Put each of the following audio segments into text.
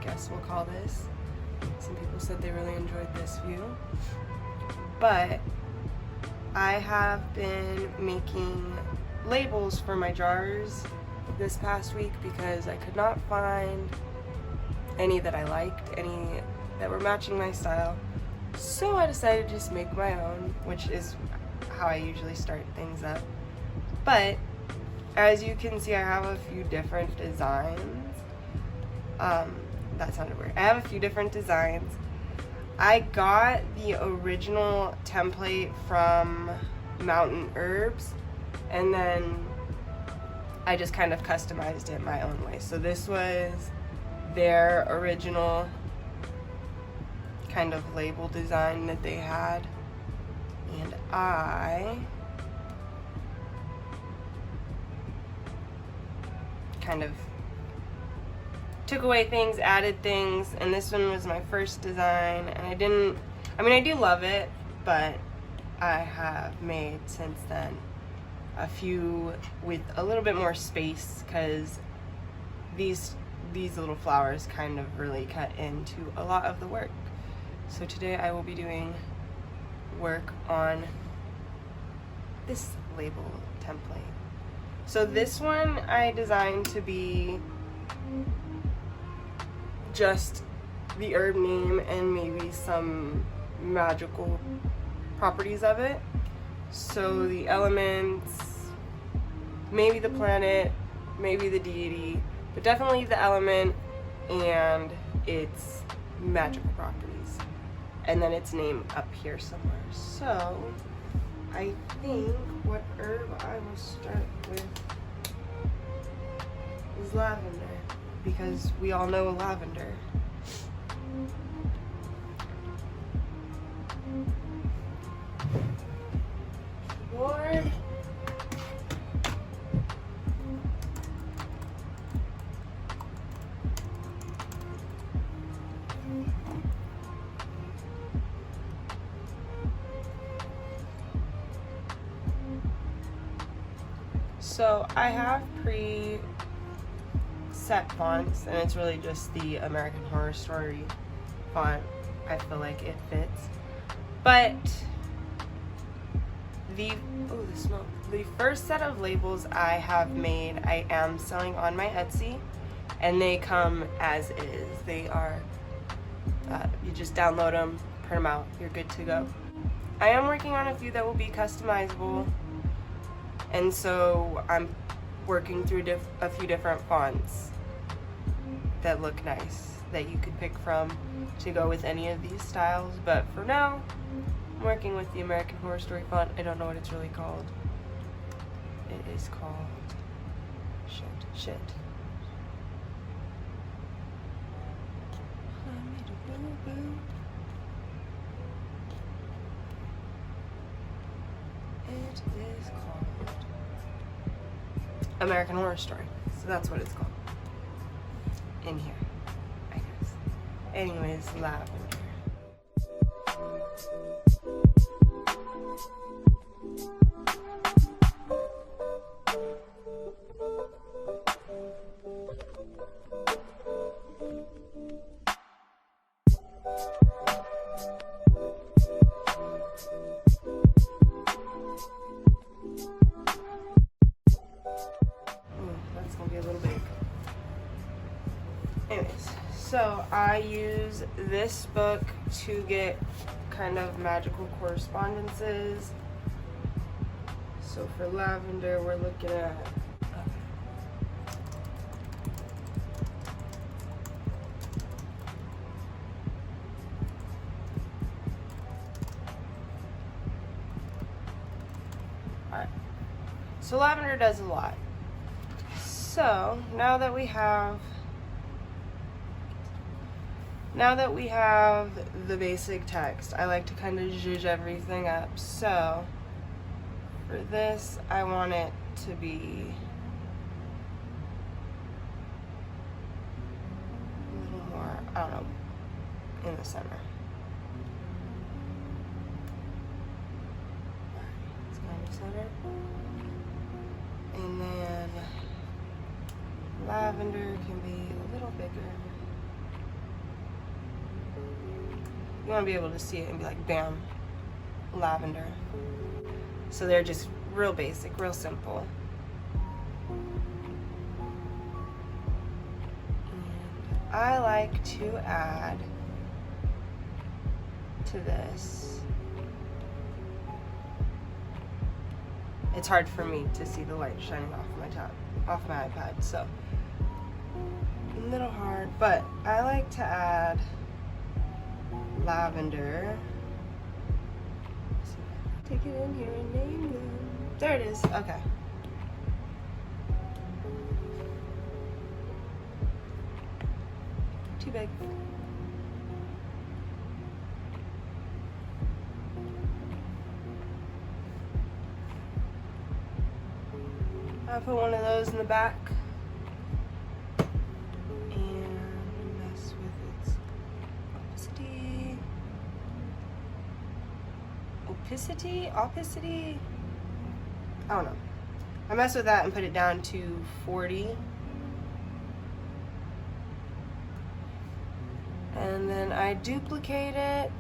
guess we'll call this. Some people said they really enjoyed this view. But I have been making labels for my jars this past week because I could not find any that I liked, any that were matching my style. So I decided to just make my own, which is how I usually start things up. But as you can see, I have a few different designs. That sounded weird. I have a few different designs. I got the original template from ℙ𝕣𝕠𝕕𝕦𝕥𝕤, and then I just kind of customized it my own way. So this was their original kind of label design that they had, and I kind of took away things, added things, and this one was my first design, and I do love it, but I have made since then a few with a little bit more space because these little flowers kind of really cut into a lot of the work. So today I will be doing work on this label template. So this one I designed to be just the herb name and maybe some magical properties of it. So the elements, maybe the planet, maybe the deity, but definitely the element and its magical properties. And then its name up here somewhere. So I think what herb I will start with is lavender, because we all know lavender. Lord. So I have pre-set fonts, and it's really just the American Horror Story font. I feel like it fits. But the first set of labels I have made, I am selling on my Etsy, and they come as is. They are, you just download them, print them out, you're good to go. I am working on a few that will be customizable, and so I'm working through a few different fonts that look nice that you could pick from to go with any of these styles. But for now, I'm working with the American Horror Story font. I don't know what it's really called. It is called shit. I made a boo-boo. It is called American Horror Story. So that's what it's called in here, I guess. Anyways, lavender. That's gonna be a little big. Anyways, so I use this book to get kind of magical correspondences. So for lavender, we're looking at alright. So lavender does a lot. So now that we have the basic text, I like to kind of zhuzh everything up. So for this, I want it to be a little more, I don't know, in the center. It's kind of centered. And then lavender can be a little bigger. You want to be able to see it and be like, bam, lavender. So they're just real basic, real simple. And I like to add to this. It's hard for me to see the light shining off my iPad, so a little hard, but I like to add lavender. Take it in here and name them. There it is. Okay. Too big. I put one of those in the back and mess with its opacity. I don't know. I mess with that and put it down to 40. And then I duplicate it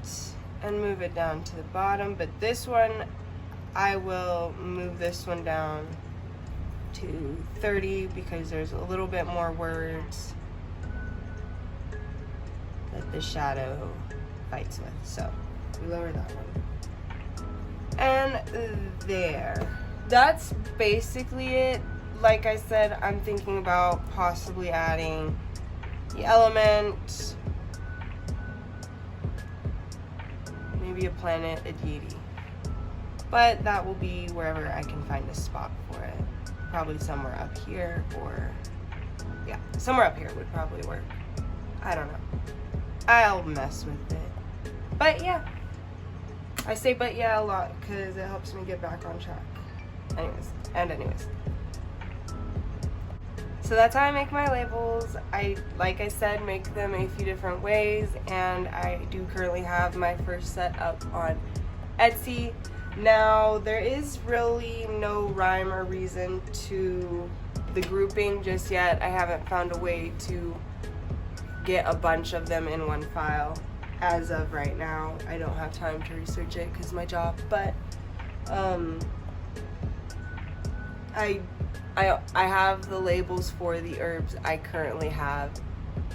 and move it down to the bottom. But this one, I will move this one down to 30 because there's a little bit more words that the shadow fights with. So we lower that one. And there. That's basically it. Like I said, I'm thinking about possibly adding the element, maybe a planet, a deity. But that will be wherever I can find a spot for it. Probably somewhere up here, or yeah, somewhere up here would probably work. I don't know. I'll mess with it. But yeah. I say but yeah a lot because it helps me get back on track. Anyways. So that's how I make my labels. Like I said, make them a few different ways, and I do currently have my first set up on Etsy. Now, there is really no rhyme or reason to the grouping just yet. I haven't found a way to get a bunch of them in one file. As of right now, I don't have time to research it because of my job, but I have the labels for the herbs I currently have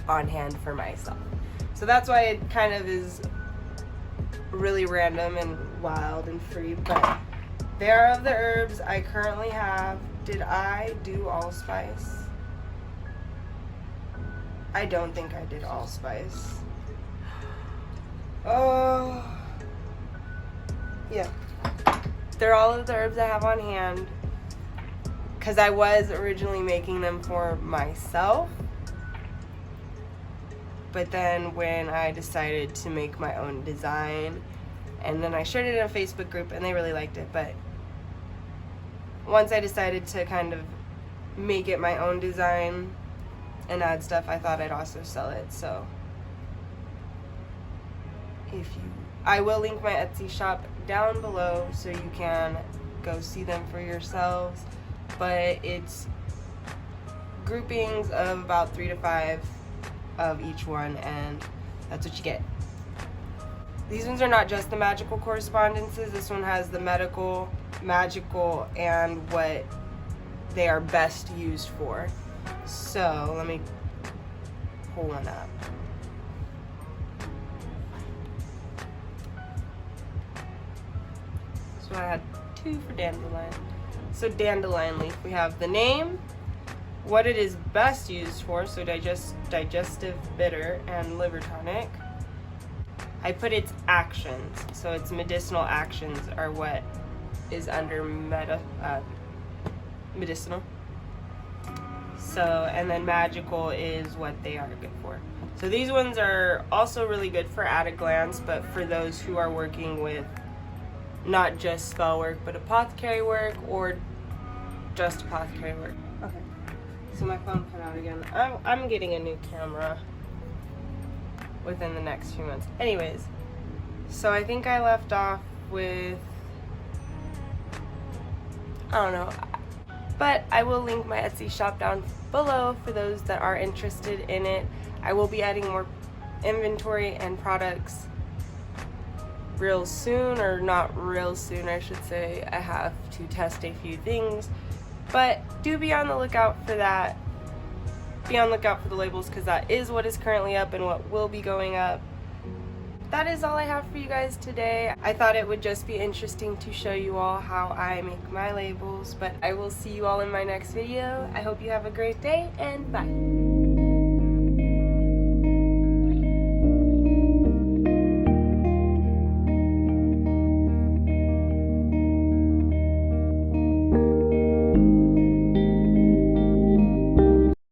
on hand for myself. So that's why it kind of is really random and wild and free, but they are of the herbs I currently have. Did I do allspice? I don't think I did allspice. Oh, yeah. They're all of the herbs I have on hand because I was originally making them for myself. But then when I decided to make my own design, and then I shared it in a Facebook group and they really liked it, but once I decided to kind of make it my own design and add stuff, I thought I'd also sell it. So I will link my Etsy shop down below so you can go see them for yourselves, but it's groupings of about 3 to 5 of each one, and that's what you get. These ones are not just the magical correspondences. This one has the medical, magical, and what they are best used for. So let me pull one up. So I had 2 for dandelion. So dandelion leaf, we have the name, what it is best used for, so digestive, bitter, and liver tonic. I put its actions, so its medicinal actions are what is under medicinal. So, and then magical is what they are good for. So these ones are also really good for at a glance, but for those who are working with not just spell work, but apothecary work, or just apothecary work. Okay, so my phone cut out again. I'm getting a new camera within the next few months. Anyways, so I think I left off with, I don't know, but I will link my Etsy shop down below for those that are interested in it. I will be adding more inventory and products real soon, or not real soon I should say. I have to test a few things, but do be on the lookout for that. Be on the lookout for the labels, because that is what is currently up and what will be going up. That is all I have for you guys today. I thought it would just be interesting to show you all how I make my labels, but I will see you all in my next video. I hope you have a great day, and bye.